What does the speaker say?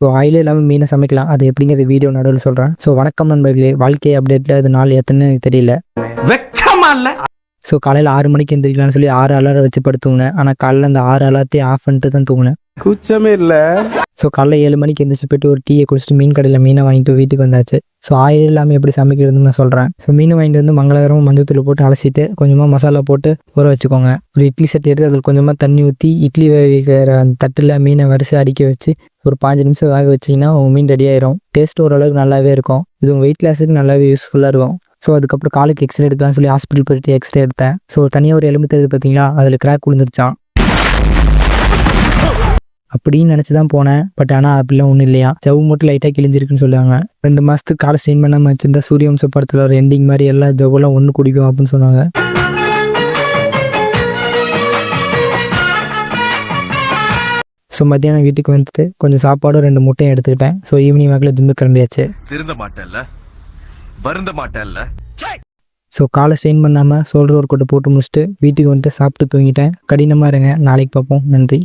So ஆயிலே இல்லாமல் மீனை சமைக்கலாம். அது எப்படிங்கிறது வீடியோ நடுவில் சொல்கிறேன். ஸோ வணக்கம் நண்பர்களே, வாழ்க்கை அப்டேட்டில் அது நாள் எத்தனை எனக்கு தெரியல. ஸோ காலையில் 6 மணிக்கு எந்திரிக்கலாம்னு சொல்லி 6 அலாரம் வச்சு படுத்துங்கினேன். ஆனால் காலையில் அந்த 6 அலாரத்தையும் ஆஃப் பண்ணிட்டு தான் தூங்கினேன். கூச்சமே இல்லை. ஸோ காலைல 7 மணிக்கு எந்திரிச்சு போய்ட்டு ஒரு டீயை குடிச்சிட்டு மீன் கடையில் மீனை வாங்கிட்டு வீட்டுக்கு வந்தாச்சு. ஸோ ஆயில் இல்லாமல் எப்படி சமைக்கிறதுன்னு நான் சொல்கிறேன். ஸோ மீன் வாங்கிட்டு வந்து மங்களகரமாக மஞ்சத்தூள் போட்டு அலசிட்டு கொஞ்சமாக மசாலா போட்டு ஊற வச்சுக்கோங்க. ஒரு இட்லி சட்டி எடுத்து அதில் கொஞ்சமாக தண்ணி ஊற்றி இட்லி வேகிற அந்த தட்டில் மீனை வரிசை அடிக்க வச்சு ஒரு 5 நிமிஷம் வேக வச்சிங்கன்னா உங்கள் மீன் ரெடி ஆயிரும். டேஸ்ட் ஓரளவுக்கு நல்லாவே இருக்கும். இது உங்கள் வெயிட் லாஸுக்கு நல்லாவே யூஸ்ஃபுல்லாக இருக்கும். ஸோ அதுக்கப்புறம் காலுக்கு எக்ஸ்ரே எடுக்கலாம்னு சொல்லி ஹாஸ்பிட்டல் போய்ட்டு எக்ஸ்ரே எடுத்தேன். ஸோ தனியாக ஒரு எலும்பு தெரியுது பார்த்தீங்களா, அதில் கிராக் விழுந்துருச்சான். அப்படின்னு நினச்சி தான் போனேன். பட் ஆனால் அப்படிலாம் ஒன்றும் இல்லையா, ஜவ்வு மட்டும் லைட்டாக கிழிஞ்சிருக்குன்னு சொல்லுவாங்க. 2 மாதத்துக்கு காலை ஸ்ட்ரெயின் பண்ணாமல் வச்சிருந்தா சூரியவம்ச படத்தில் ஒரு எண்டிங் மாதிரி எல்லா ஜவ்வெல்லாம் ஒன்று குடிக்கும் அப்படின்னு சொன்னாங்க. ஸோ மத்தியானம் வீட்டுக்கு வந்துட்டு கொஞ்சம் சாப்பாடும் 2 முட்டையும் எடுத்துக்கிட்டேன். ஸோ ஈவினிங் வாக்கில் ஜிம்முக்கு கிளம்பியாச்சு. ஸோ காலை ஸ்ட்ரெயின் பண்ணாமல் ஷோல்டர் ஒர்க் அவுட் போட்டு முடிச்சுட்டு வீட்டுக்கு வந்துட்டு சாப்பிட்டு தூங்கிட்டேன். கடினமாக இருங்க, நாளைக்கு பார்ப்போம். நன்றி.